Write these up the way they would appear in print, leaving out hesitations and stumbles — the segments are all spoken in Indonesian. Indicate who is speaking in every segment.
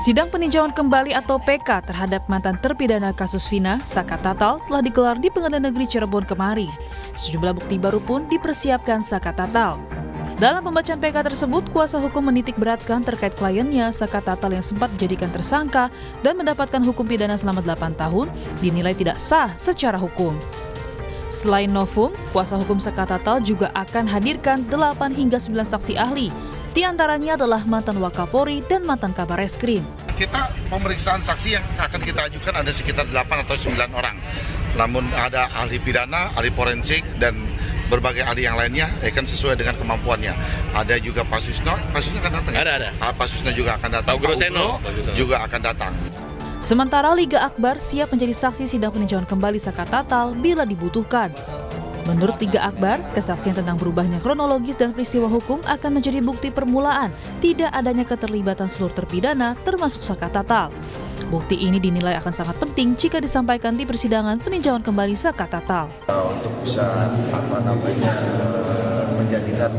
Speaker 1: Sidang peninjauan kembali atau PK terhadap mantan terpidana kasus Vina, Saka Tatal, telah digelar di Pengadilan Negeri Cirebon kemarin. Sejumlah bukti baru pun dipersiapkan Saka Tatal. Dalam pembacaan PK tersebut, kuasa hukum menitik beratkan terkait kliennya Saka Tatal yang sempat dijadikan tersangka dan mendapatkan hukum pidana selama 8 tahun dinilai tidak sah secara hukum. Selain novum, kuasa hukum Saka Tatal juga akan hadirkan 8 hingga 9 saksi ahli. Di antaranya adalah mantan Wakapolri dan mantan Kabar Eskrim.
Speaker 2: Kita pemeriksaan saksi yang akan kita ajukan ada sekitar 8 atau 9 orang. Namun ada ahli pidana, ahli forensik, dan berbagai ahli yang lainnya kan sesuai dengan kemampuannya. Ada juga Pak Susno akan datang.
Speaker 3: Ada.
Speaker 2: Pak Susno juga akan datang.
Speaker 3: Pak Groseno
Speaker 2: juga akan datang.
Speaker 1: Sementara Liga Akbar siap menjadi saksi sidang peninjauan kembali Saka Tatal bila dibutuhkan. Menurut Liga Akbar, kesaksian tentang berubahnya kronologis dan peristiwa hukum akan menjadi bukti permulaan tidak adanya keterlibatan seluruh terpidana termasuk Saka Tatal. Bukti ini dinilai akan sangat penting jika disampaikan di persidangan peninjauan kembali Saka Tatal.
Speaker 4: Untuk bisa menjadikan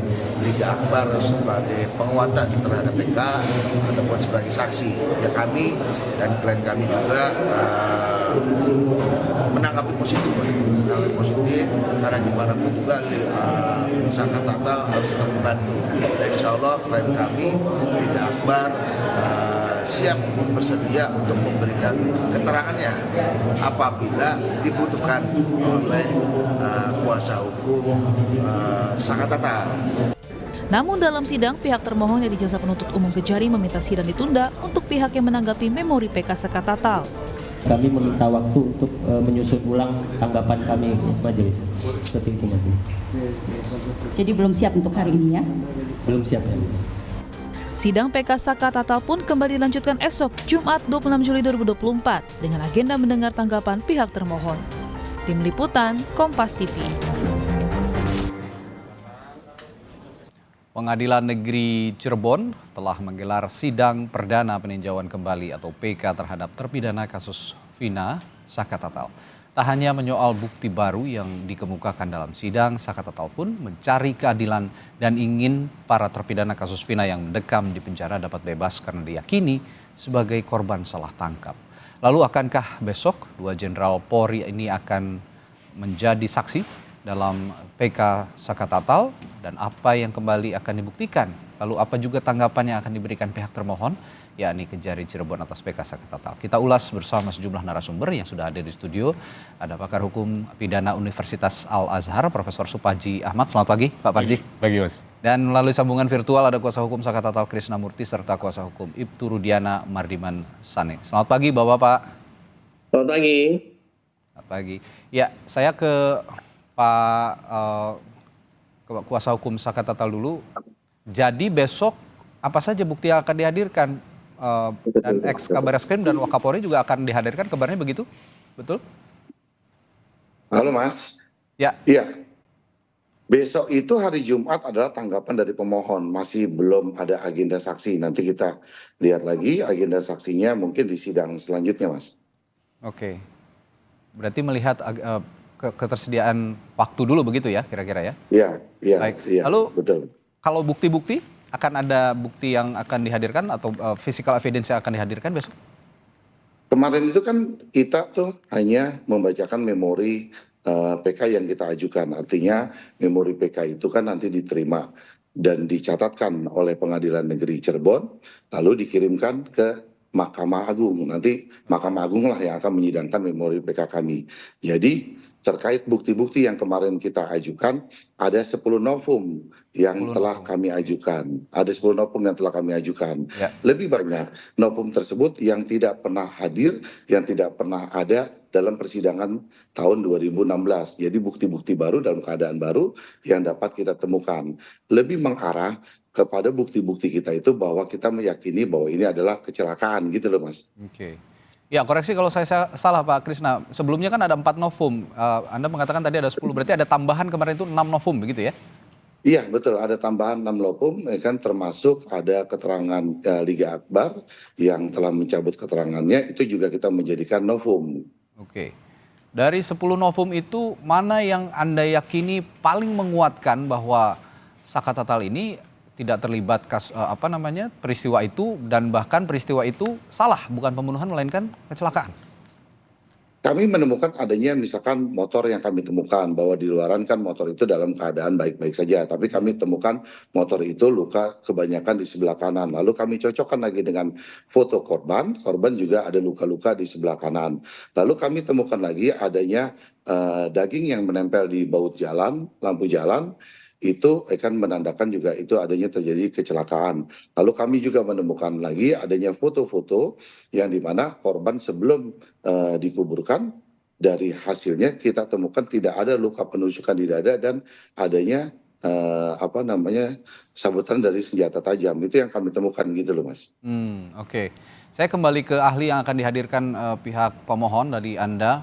Speaker 4: Liga Akbar sebagai penguatan terhadap PK ataupun sebagai saksi, ya kami dan klien kami juga menanggapi positif karena gimana pun juga Saka Tatal harus tetap dibantu. Dan insya Allah klien kami Liga Akbar siap bersedia untuk memberikan keterangannya apabila dibutuhkan oleh kuasa hukum Saka Tatal.
Speaker 1: Namun dalam sidang, pihak termohon yang dijasa penuntut umum Kejari meminta sidang ditunda untuk pihak yang menanggapi memori PK Saka Tatal.
Speaker 5: Kami meminta waktu untuk menyusun ulang tanggapan kami majelis. Seperti itu majelis.
Speaker 6: Jadi belum siap untuk hari ini ya?
Speaker 5: Belum siap ya.
Speaker 1: Sidang PK Saka Tatal pun kembali dilanjutkan esok Jumat 26 Juli 2024 dengan agenda mendengar tanggapan pihak termohon. Tim Liputan, Kompas TV.
Speaker 7: Pengadilan Negeri Cirebon telah menggelar sidang perdana peninjauan kembali atau PK terhadap terpidana kasus Vina, Saka Tatal. Tak hanya menyoal bukti baru yang dikemukakan dalam sidang, Saka Tatal pun mencari keadilan dan ingin para terpidana kasus Vina yang mendekam di penjara dapat bebas karena diyakini sebagai korban salah tangkap. Lalu akankah besok dua Jenderal Polri ini akan menjadi saksi dalam PK Saka Tatal dan apa yang kembali akan dibuktikan? Lalu apa juga tanggapan yang akan diberikan pihak termohon, yakni Kejari Cirebon atas PK Saka Tatal? Kita ulas bersama sejumlah narasumber yang sudah hadir di studio. Ada pakar hukum pidana Universitas Al-Azhar, Profesor Supaji Ahmad. Selamat pagi, Pak Parji.
Speaker 3: Pagi, Mas.
Speaker 7: Dan melalui sambungan virtual ada kuasa hukum Saka Tatal Krisnamurti serta kuasa hukum Ibtu Rudiana Mardiman Sane. Selamat pagi, Bapak-bapak.
Speaker 8: Selamat pagi.
Speaker 7: Selamat pagi. Ya, saya ke Pak kuasa hukum Saka Tatal dulu. Jadi besok apa saja bukti yang akan dihadirkan? Dan ex Kabar Eskrim dan Wakapolri juga akan dihadirkan, kabarnya begitu? Betul?
Speaker 2: Halo Mas.
Speaker 7: Ya.
Speaker 2: Iya. Besok itu hari Jumat adalah tanggapan dari pemohon. Masih belum ada agenda saksi. Nanti kita lihat lagi agenda saksinya mungkin di sidang selanjutnya, Mas.
Speaker 7: Oke. Berarti melihat ketersediaan waktu dulu begitu ya kira-kira ya?
Speaker 2: Iya.
Speaker 7: Baik.
Speaker 2: Iya,
Speaker 7: lalu
Speaker 2: betul.
Speaker 7: Kalau bukti-bukti akan ada bukti yang akan dihadirkan atau physical evidence yang akan dihadirkan besok?
Speaker 2: Kemarin itu kan kita tuh hanya membacakan memori PK yang kita ajukan. Artinya memori PK itu kan nanti diterima dan dicatatkan oleh Pengadilan Negeri Cirebon lalu dikirimkan ke Mahkamah Agung. Nanti Mahkamah Agung lah yang akan menyidangkan memori PK kami. Jadi terkait bukti-bukti yang kemarin kita ajukan, ada 10 novum yang telah kami ajukan. Ada 10 novum yang telah kami ajukan.
Speaker 7: Ya.
Speaker 2: Lebih banyak novum tersebut yang tidak pernah hadir, yang tidak pernah ada dalam persidangan tahun 2016. Jadi bukti-bukti baru dalam keadaan baru yang dapat kita temukan. Lebih mengarah kepada bukti-bukti kita itu bahwa kita meyakini bahwa ini adalah kecelakaan gitu loh Mas.
Speaker 7: Oke. Ya, koreksi kalau saya salah Pak Krisna. Sebelumnya kan ada 4 novum. Anda mengatakan tadi ada 10, berarti ada tambahan kemarin itu 6 novum begitu ya?
Speaker 2: Iya betul, ada tambahan 6 novum, kan termasuk ada keterangan Liga Akbar yang telah mencabut keterangannya, itu juga kita menjadikan novum.
Speaker 7: Oke. Dari 10 novum itu mana yang Anda yakini paling menguatkan bahwa Saka Tatal ini tidak terlibat peristiwa itu, dan bahkan peristiwa itu salah, bukan pembunuhan melainkan kecelakaan?
Speaker 2: Kami menemukan adanya misalkan motor yang kami temukan bahwa di luaran kan motor itu dalam keadaan baik-baik saja, tapi kami temukan motor itu luka kebanyakan di sebelah kanan. Lalu kami cocokkan lagi dengan foto korban juga ada luka-luka di sebelah kanan. Lalu kami temukan lagi adanya daging yang menempel di baut jalan, lampu jalan, itu akan menandakan juga itu adanya terjadi kecelakaan. Lalu kami juga menemukan lagi adanya foto-foto yang dimana korban sebelum dikuburkan, dari hasilnya kita temukan tidak ada luka penusukan di dada dan adanya sabetan dari senjata tajam. Itu yang kami temukan gitu loh, Mas.
Speaker 7: Oke. Saya kembali ke ahli yang akan dihadirkan pihak pemohon dari Anda,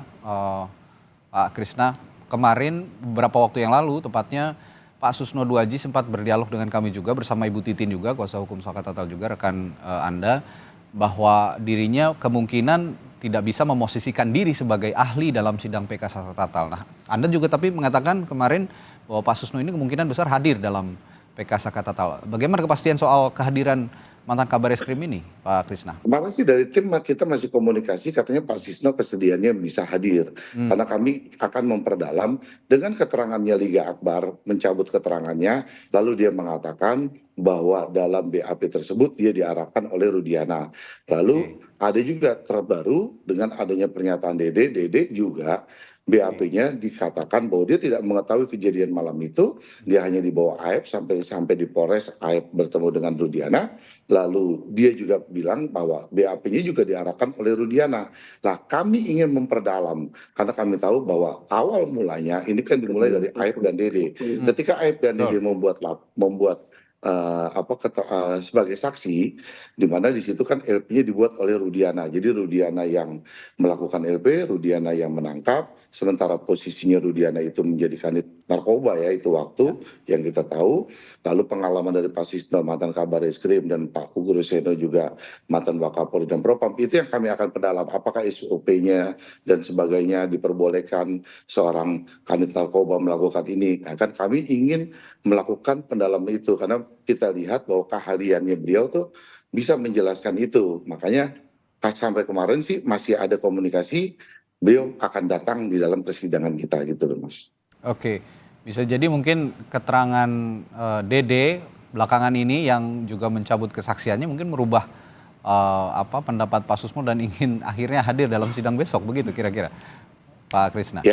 Speaker 7: Pak Krisna. Kemarin beberapa waktu yang lalu tepatnya Pak Susno Duaji sempat berdialog dengan kami juga bersama Ibu Titin juga, kuasa hukum Saka Tatal juga, rekan Anda, bahwa dirinya kemungkinan tidak bisa memosisikan diri sebagai ahli dalam sidang PK Saka Tatal. Nah, Anda juga tapi mengatakan kemarin bahwa Pak Susno ini kemungkinan besar hadir dalam PK Saka Tatal. Bagaimana kepastian soal kehadiran mantan Kabar Eskrim ini, Pak Krisna?
Speaker 2: Kemarin sih dari tim kita masih komunikasi, katanya Pak Susno kesediaannya bisa hadir. Karena kami akan memperdalam dengan keterangannya Liga Akbar, mencabut keterangannya, lalu dia mengatakan bahwa dalam BAP tersebut dia diarahkan oleh Rudiana. Lalu ada juga terbaru dengan adanya pernyataan Dede juga BAP-nya dikatakan bahwa dia tidak mengetahui kejadian malam itu, dia hanya dibawa Aep sampai di Polres, Aep bertemu dengan Rudiana, lalu dia juga bilang bahwa BAP-nya juga diarahkan oleh Rudiana. Nah, kami ingin memperdalam karena kami tahu bahwa awal mulanya ini kan dimulai dari Aep dan Dede. Ketika Aep dan Dede membuat sebagai saksi, di mana di situ kan LP-nya dibuat oleh Rudiana. Jadi Rudiana yang melakukan LP, Rudiana yang menangkap, sementara posisinya Rudiana itu menjadi kanit narkoba ya itu waktu yang kita tahu. Lalu pengalaman dari Pak Susno mantan Kabar Eskrim dan Pak Ugo Roseno juga mantan Wakapolri dan Propam, itu yang kami akan perdalam. Apakah SOP-nya dan sebagainya diperbolehkan seorang kanit narkoba melakukan ini? Nah, kan kami ingin melakukan pendalaman itu karena kita lihat bahwa keahliannya beliau tuh bisa menjelaskan itu. Makanya sampai kemarin sih masih ada komunikasi, beliau akan datang di dalam persidangan kita gitu loh, Mas.
Speaker 7: Oke, bisa jadi mungkin keterangan Dede belakangan ini yang juga mencabut kesaksiannya mungkin merubah pendapat Pak Susno dan ingin akhirnya hadir dalam sidang besok, begitu kira-kira, Pak Krisna?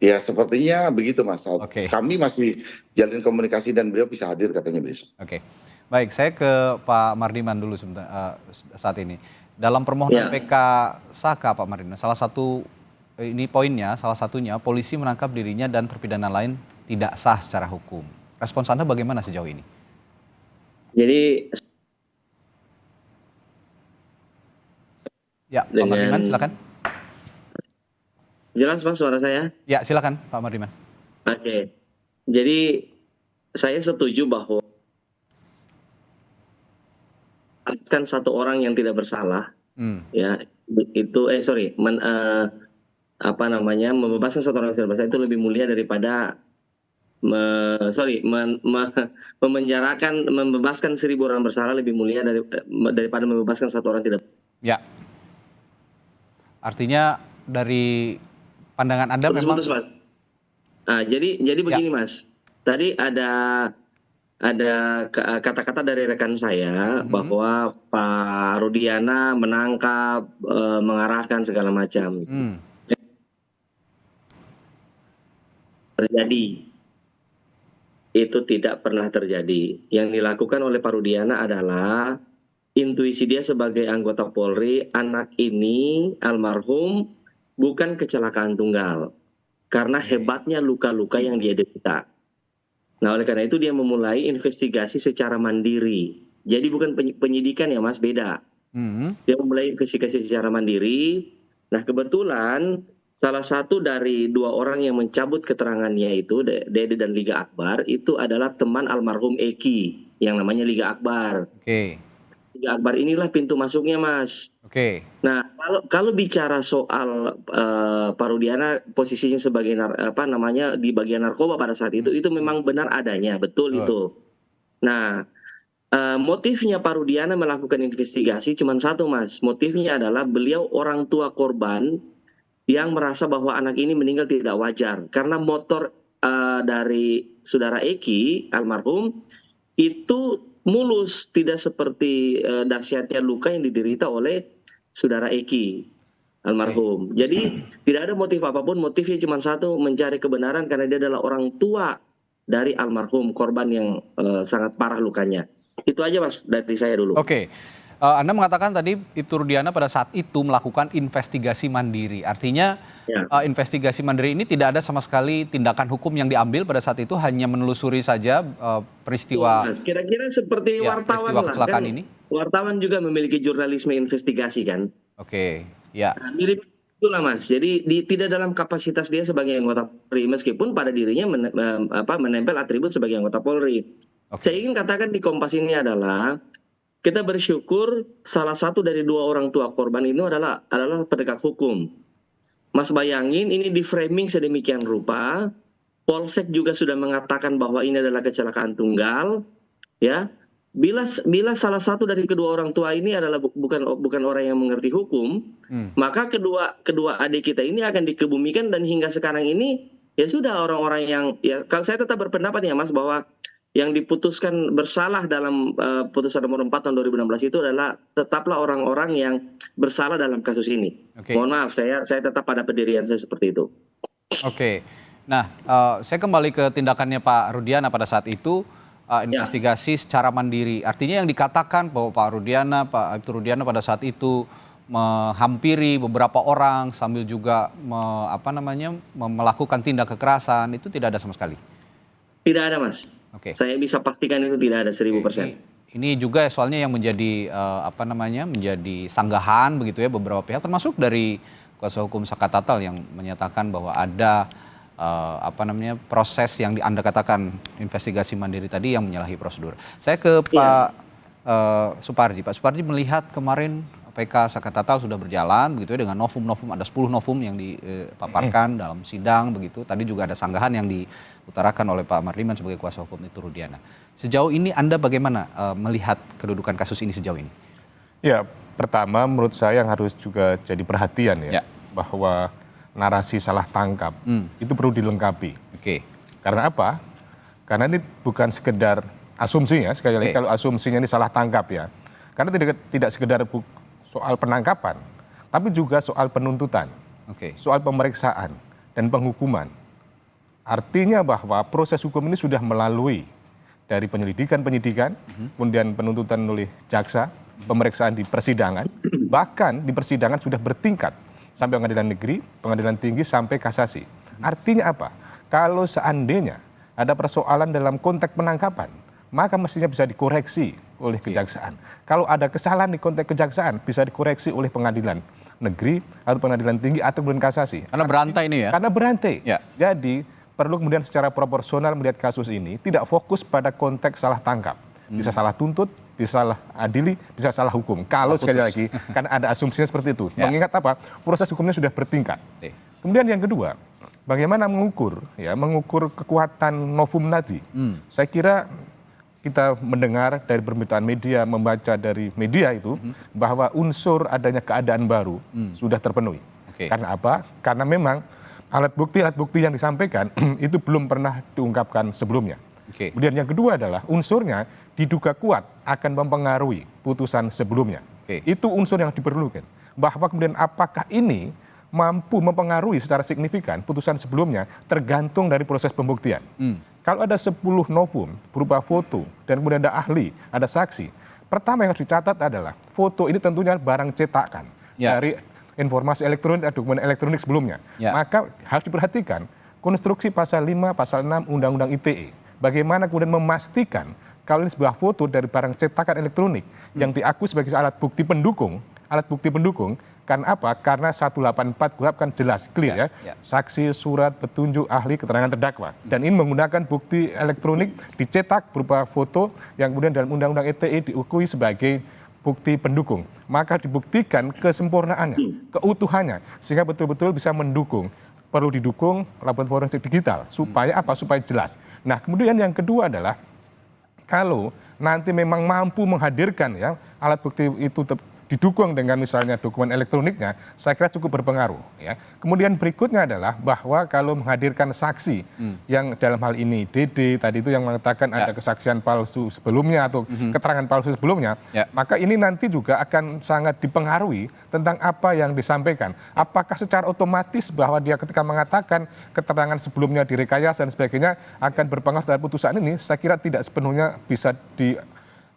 Speaker 2: Ya sepertinya begitu, Mas.
Speaker 7: Oke.
Speaker 2: Kami masih jalin komunikasi dan beliau bisa hadir katanya besok.
Speaker 7: Oke, baik, saya ke Pak Mardiman dulu saat ini. Dalam permohonan PK Saka, Pak Mardiman, salah satunya polisi menangkap dirinya dan terpidana lain tidak sah secara hukum. Respons Anda bagaimana sejauh ini?
Speaker 3: Jadi
Speaker 7: ya, Pak Mardiman silakan.
Speaker 3: Jelas Pak suara saya?
Speaker 7: Ya, silakan Pak Mardiman.
Speaker 3: Oke. Jadi saya setuju bahwa kan satu orang yang tidak bersalah, ya itu membebaskan satu orang yang tidak bersalah itu lebih mulia daripada membebaskan 1.000 orang bersalah lebih mulia daripada membebaskan satu orang tidak.
Speaker 7: Ya. Artinya dari pandangan Anda memang.
Speaker 3: Putus, Mas. Nah, jadi begini Mas. Tadi ada kata-kata dari rekan saya bahwa Pak Rudiana menangkap, mengarahkan segala macam. Terjadi. Itu tidak pernah terjadi. Yang dilakukan oleh Pak Rudiana adalah intuisi dia sebagai anggota Polri, anak ini almarhum bukan kecelakaan tunggal. Karena hebatnya luka-luka yang dia derita. Nah, oleh karena itu dia memulai investigasi secara mandiri. Jadi bukan penyidikan ya Mas, beda. Dia memulai investigasi secara mandiri. Nah, kebetulan salah satu dari 2 orang yang mencabut keterangannya itu, Dede dan Liga Akbar, itu adalah teman almarhum Eki, yang namanya Liga Akbar.
Speaker 7: Oke.
Speaker 3: Liga Akbar inilah pintu masuknya Mas.
Speaker 7: Oke.
Speaker 3: Nah, kalau bicara soal Pak Rudiana posisinya sebagai di bagian narkoba pada saat itu memang benar adanya, betul itu. Nah, motifnya Pak Rudiana melakukan investigasi cuma satu, Mas. Motifnya adalah beliau orang tua korban yang merasa bahwa anak ini meninggal tidak wajar karena motor dari saudara Eki almarhum itu mulus, tidak seperti dahsyatnya luka yang diderita oleh saudara Eki almarhum. Jadi tidak ada motif apapun, motifnya cuma satu, mencari kebenaran karena dia adalah orang tua dari almarhum korban yang sangat parah lukanya. Itu aja, Mas, dari saya dulu.
Speaker 7: Oke. Anda mengatakan tadi Ibtu Rudiana pada saat itu melakukan investigasi mandiri. Artinya investigasi mandiri ini tidak ada sama sekali tindakan hukum yang diambil pada saat itu, hanya menelusuri saja peristiwa.
Speaker 3: Mas, kira-kira seperti wartawan
Speaker 7: peristiwa
Speaker 3: lah.
Speaker 7: kecelakaan
Speaker 3: Kan
Speaker 7: ini.
Speaker 3: wartawan juga memiliki jurnalisme investigasi kan.
Speaker 7: Oke, ya.
Speaker 3: Nah, mirip itulah, Mas. Jadi tidak dalam kapasitas dia sebagai anggota Polri, meskipun pada dirinya menempel atribut sebagai anggota Polri. Saya ingin katakan di Kompas ini adalah kita bersyukur salah satu dari dua orang tua korban itu adalah penegak hukum. Mas bayangin ini di framing sedemikian rupa, Polsek juga sudah mengatakan bahwa ini adalah kecelakaan tunggal, ya. Bila salah satu dari kedua orang tua ini adalah bukan orang yang mengerti hukum, maka kedua adik kita ini akan dikebumikan, dan hingga sekarang ini ya sudah orang-orang yang, ya kalau saya tetap berpendapat ya, Mas, bahwa yang diputuskan bersalah dalam putusan nomor 4 tahun 2016 itu adalah tetaplah orang-orang yang bersalah dalam kasus ini. Mohon maaf, saya tetap pada pendirian saya seperti itu.
Speaker 7: Oke. Nah, saya kembali ke tindakannya Pak Rudiana pada saat itu, investigasi secara mandiri. Artinya yang dikatakan bahwa Pak Ibtu Rudiana pada saat itu menghampiri beberapa orang sambil juga melakukan tindak kekerasan, itu tidak ada sama sekali.
Speaker 3: Tidak ada, Mas.
Speaker 7: Oke.
Speaker 3: Saya bisa pastikan itu tidak ada 1000%.
Speaker 7: Ini juga soalnya yang menjadi menjadi sanggahan begitu ya beberapa pihak, termasuk dari kuasa hukum Saka Tatal yang menyatakan bahwa ada proses yang Anda katakan investigasi mandiri tadi yang menyalahi prosedur. Saya ke Pak Suparji. Pak Suparji melihat kemarin PK Saka Tatal sudah berjalan begitu ya dengan novum, ada 10 novum yang dipaparkan dalam sidang begitu. Tadi juga ada sanggahan yang diutarakan oleh Pak Mardiman sebagai kuasa hukum Ibtu Rudiana. Sejauh ini Anda bagaimana melihat kedudukan kasus ini sejauh ini?
Speaker 8: Ya, pertama menurut saya yang harus juga jadi perhatian ya. Bahwa narasi salah tangkap itu perlu dilengkapi.
Speaker 7: Oke.
Speaker 8: Karena apa? Karena ini bukan sekedar asumsi ya, sekali lagi kalau asumsinya ini salah tangkap ya. Karena tidak sekedar soal penangkapan, tapi juga soal penuntutan, soal pemeriksaan dan penghukuman. Artinya bahwa proses hukum ini sudah melalui dari penyidikan, kemudian penuntutan oleh jaksa, pemeriksaan di persidangan, bahkan di persidangan sudah bertingkat sampai pengadilan negeri, pengadilan tinggi, sampai kasasi. Artinya apa? Kalau seandainya ada persoalan dalam konteks penangkapan, maka mestinya bisa dikoreksi oleh kejaksaan. Kalau ada kesalahan di konteks kejaksaan, bisa dikoreksi oleh pengadilan negeri atau pengadilan tinggi atau kemudian kasasi.
Speaker 7: Karena berantai ini ya?
Speaker 8: Karena berantai. Jadi perlu kemudian secara proporsional melihat kasus ini, tidak fokus pada konteks salah tangkap. Bisa salah tuntut, bisa salah adili, bisa salah hukum. Kalau sekali lagi, kan ada asumsinya seperti itu. Mengingat apa? Proses hukumnya sudah bertingkat. Kemudian yang kedua, bagaimana mengukur kekuatan novum tadi. Saya kira kita mendengar dari pemberitaan media, membaca dari media itu, bahwa unsur adanya keadaan baru sudah terpenuhi. Karena apa? Karena memang alat bukti yang disampaikan itu belum pernah diungkapkan sebelumnya. Kemudian yang kedua adalah unsurnya diduga kuat akan mempengaruhi putusan sebelumnya. Itu unsur yang diperlukan. Bahwa kemudian apakah ini mampu mempengaruhi secara signifikan putusan sebelumnya tergantung dari proses pembuktian. Kalau ada 10 novum berupa foto dan kemudian ada ahli, ada saksi, pertama yang harus dicatat adalah foto ini tentunya barang cetakan dari informasi elektronik atau dokumen elektronik sebelumnya. Maka harus diperhatikan konstruksi pasal 5, pasal 6 Undang-Undang ITE. Bagaimana kemudian memastikan kalau ini sebuah foto dari barang cetakan elektronik yang diakui sebagai alat bukti pendukung, karena apa? Karena 184 KUHP kan jelas, clear ya. Saksi, surat, petunjuk, ahli, keterangan terdakwa. Dan ini menggunakan bukti elektronik dicetak berupa foto yang kemudian dalam Undang-Undang ITE diakui sebagai bukti pendukung. Maka dibuktikan kesempurnaannya, keutuhannya, sehingga betul-betul bisa mendukung. Perlu didukung laporan forensik digital supaya apa? Supaya jelas. Nah, kemudian yang kedua adalah kalau nanti memang mampu menghadirkan ya alat bukti itu didukung dengan misalnya dokumen elektroniknya, saya kira cukup berpengaruh. Ya. Kemudian berikutnya adalah bahwa kalau menghadirkan saksi yang dalam hal ini DD tadi itu yang mengatakan ada kesaksian palsu sebelumnya atau keterangan palsu sebelumnya, maka ini nanti juga akan sangat dipengaruhi tentang apa yang disampaikan. Apakah secara otomatis bahwa dia ketika mengatakan keterangan sebelumnya direkayasa dan sebagainya akan berpengaruh terhadap putusan ini, saya kira tidak sepenuhnya bisa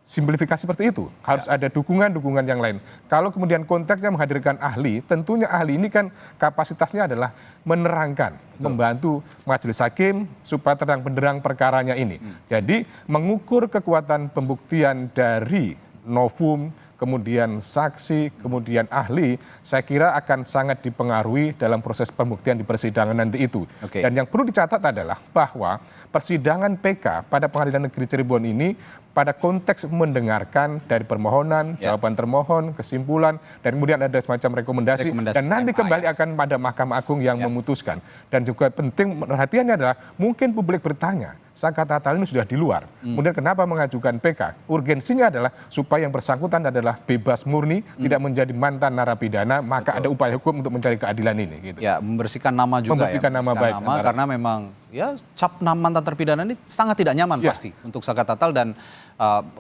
Speaker 8: simplifikasi seperti itu, harus ada dukungan-dukungan yang lain. Kalau kemudian konteksnya menghadirkan ahli, tentunya ahli ini kan kapasitasnya adalah menerangkan, membantu majelis hakim supaya terang benderang perkaranya ini. Jadi mengukur kekuatan pembuktian dari novum, kemudian saksi, kemudian ahli, saya kira akan sangat dipengaruhi dalam proses pembuktian di persidangan nanti itu. Dan yang perlu dicatat adalah bahwa persidangan PK pada Pengadilan Negeri Cirebon ini pada konteks mendengarkan dari permohonan, jawaban termohon, kesimpulan, dan kemudian ada semacam rekomendasi dan nanti kembali akan pada Mahkamah Agung yang memutuskan. Dan juga penting perhatiannya adalah mungkin publik bertanya, Saka Tatal ini sudah di luar, kemudian kenapa mengajukan PK? Urgensinya adalah supaya yang bersangkutan adalah bebas murni, tidak menjadi mantan narapidana, maka ada upaya hukum untuk mencari keadilan ini. Gitu.
Speaker 7: Ya, membersihkan nama juga
Speaker 8: membersihkan nama baik.
Speaker 7: Karena memang ya cap mantan terpidana ini sangat tidak nyaman pasti untuk Saka Tatal dan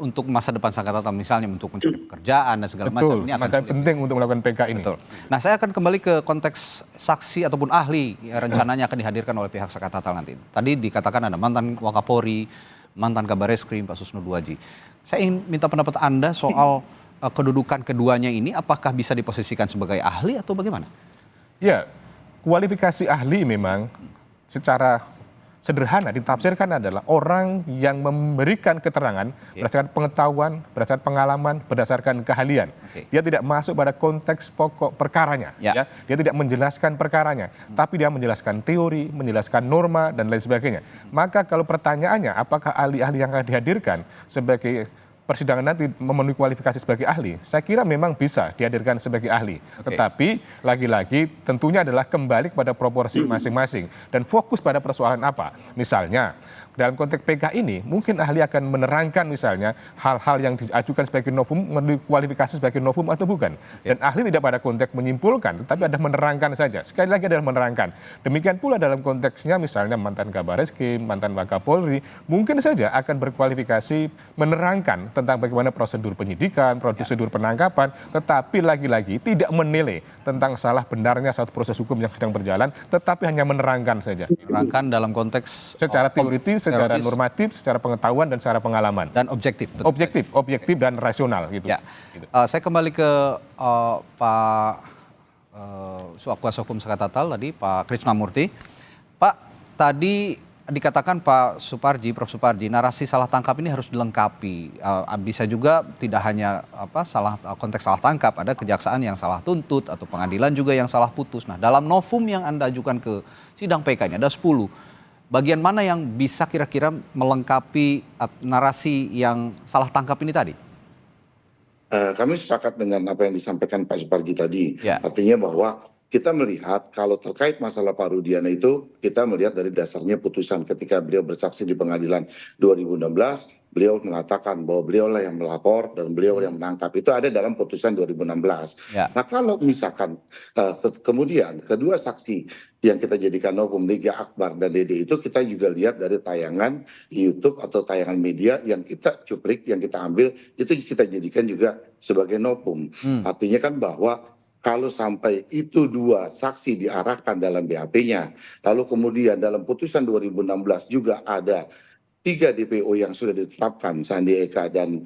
Speaker 7: untuk masa depan Saka Tatal misalnya untuk mencari pekerjaan dan segala macam ini akan sulit.
Speaker 8: Penting untuk melakukan PK ini.
Speaker 7: Betul. Nah, saya akan kembali ke konteks saksi ataupun ahli yang rencananya akan dihadirkan oleh pihak Saka Tatal nanti. Tadi dikatakan ada mantan Wakapolri, mantan Kabareskrim, Pak Susno Duaji. Saya ingin minta pendapat Anda soal kedudukan keduanya ini, apakah bisa diposisikan sebagai ahli atau bagaimana? Ya,
Speaker 8: kualifikasi ahli memang secara sederhana ditafsirkan adalah orang yang memberikan keterangan berdasarkan pengetahuan, berdasarkan pengalaman, berdasarkan keahlian. Dia tidak masuk pada konteks pokok perkaranya. Ya. Dia tidak menjelaskan perkaranya, tapi dia menjelaskan teori, menjelaskan norma, dan lain sebagainya. Maka kalau pertanyaannya apakah ahli-ahli yang akan dihadirkan sebagai persidangan nanti memenuhi kualifikasi sebagai ahli, saya kira memang bisa dihadirkan sebagai ahli. Tetapi lagi-lagi tentunya adalah kembali kepada proporsi masing-masing dan fokus pada persoalan apa. Misalnya dalam konteks PK ini mungkin ahli akan menerangkan misalnya hal-hal yang diajukan sebagai novum memenuhi kualifikasi sebagai novum atau bukan. Dan ahli tidak pada konteks menyimpulkan, tetapi ada menerangkan saja. Sekali lagi adalah menerangkan. Demikian pula dalam konteksnya misalnya mantan Kabareskrim, mantan Wakapolri, mungkin saja akan berkualifikasi menerangkan tentang bagaimana prosedur penyidikan, prosedur penangkapan, tetapi lagi-lagi tidak menilai tentang salah benarnya satu proses hukum yang sedang berjalan, tetapi hanya menerangkan saja.
Speaker 7: Menerangkan dalam konteks
Speaker 8: secara teoritis, secara normatif, secara pengetahuan dan secara pengalaman.
Speaker 7: Dan objektif.
Speaker 8: Objektif dan rasional gitu.
Speaker 7: Ya. Saya kembali ke Pak Kuasa Hukum Saka Tatal tadi, Pak Krishnamurti. Pak, tadi dikatakan Pak Suparji, Prof Suparji, narasi salah tangkap ini harus dilengkapi. Bisa juga tidak hanya konteks salah tangkap, ada kejaksaan yang salah tuntut atau pengadilan juga yang salah putus. Nah, dalam novum yang Anda ajukan ke sidang PK ini ada 10. Bagian mana yang bisa kira-kira melengkapi narasi yang salah tangkap ini tadi?
Speaker 2: Kami sepakat dengan apa yang disampaikan Pak Suparji tadi. Artinya bahwa kita melihat kalau terkait masalah Pak Rudiana itu, kita melihat dari dasarnya putusan ketika beliau bersaksi di pengadilan 2016, beliau mengatakan bahwa beliaulah yang melapor dan beliau yang menangkap. Itu ada dalam putusan 2016. Nah kalau misalkan kemudian kedua saksi yang kita jadikan novum, Liga Akbar dan Dede itu kita juga lihat dari tayangan YouTube atau tayangan media yang kita cuplik, yang kita ambil, itu kita jadikan juga sebagai novum. Artinya kan bahwa kalau sampai itu dua saksi diarahkan dalam BAP-nya, lalu kemudian dalam putusan 2016 juga ada 3 DPO yang sudah ditetapkan, Sandi Eka dan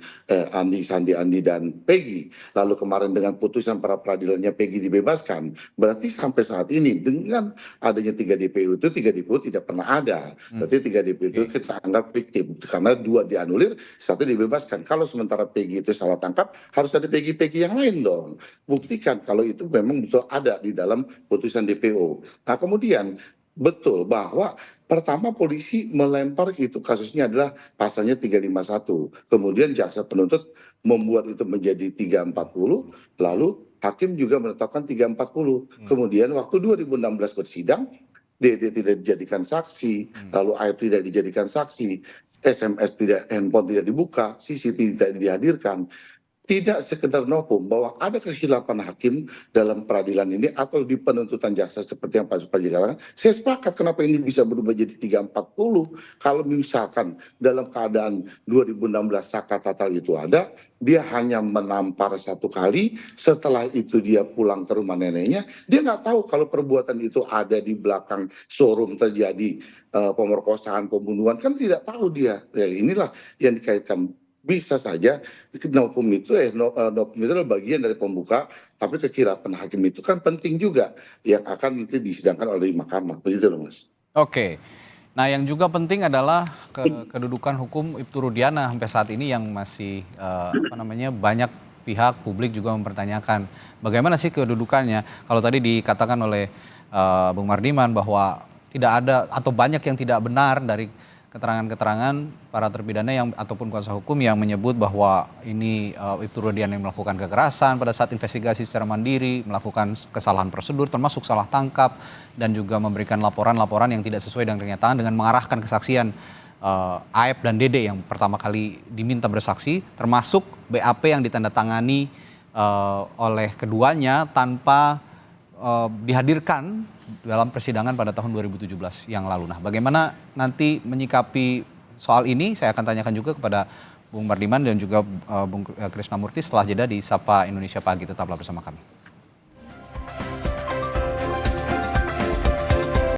Speaker 2: Andi dan Peggy. Lalu kemarin dengan putusan para peradilannya Peggy dibebaskan. Berarti sampai saat ini dengan adanya 3 DPO itu 3 DPO tidak pernah ada. Berarti 3 DPO itu kita anggap fiktif karena 2 dianulir, 1 dibebaskan. Kalau sementara Peggy itu salah tangkap, harus ada Peggy yang lain dong. Buktikan kalau itu memang betul ada di dalam putusan DPO. Nah kemudian betul bahwa pertama polisi melempar itu kasusnya adalah pasalnya 351. Kemudian jaksa penuntut membuat itu menjadi 340, lalu hakim juga menetapkan 340. Kemudian waktu 2016 bersidang, DD tidak dijadikan saksi, lalu AR tidak dijadikan saksi. SMS tidak, handphone tidak dibuka, CCTV tidak dihadirkan, tidak sekedar novum bahwa ada kesilapan hakim dalam peradilan ini atau di penuntutan jaksa seperti yang Pak Suparji katakan. Saya sepakat kenapa ini bisa berubah jadi 340 kalau misalkan dalam keadaan 2016 saka tatal itu ada, dia hanya menampar satu kali, setelah itu dia pulang ke rumah neneknya, dia nggak tahu kalau perbuatan itu ada di belakang showroom terjadi pemerkosaan, pembunuhan, kan tidak tahu dia. Ya, inilah yang dikaitkan. Bisa saja novum itu novum itu adalah bagian dari pembuka, tapi kekilapan hakim itu kan penting juga yang akan nanti disidangkan oleh mahkamah, begitu loh Mas.
Speaker 7: Oke. Nah, yang juga penting adalah kedudukan hukum Ibtu Rudiana sampai saat ini yang masih banyak pihak publik juga mempertanyakan bagaimana sih kedudukannya. Kalau tadi dikatakan oleh Bung Mardiman bahwa tidak ada atau banyak yang tidak benar dari keterangan-keterangan para terpidana yang ataupun kuasa hukum yang menyebut bahwa ini Ibtu Rudiana yang melakukan kekerasan pada saat investigasi secara mandiri, melakukan kesalahan prosedur termasuk salah tangkap dan juga memberikan laporan-laporan yang tidak sesuai dengan kenyataan dengan mengarahkan kesaksian Aep dan Dede yang pertama kali diminta bersaksi, termasuk BAP yang ditandatangani oleh keduanya tanpa dihadirkan dalam persidangan pada tahun 2017 yang lalu. Nah, bagaimana nanti menyikapi soal ini? Saya akan tanyakan juga kepada Bung Mardiman dan juga Bung Krisnamurti setelah jeda di Sapa Indonesia Pagi. Tetaplah bersama kami.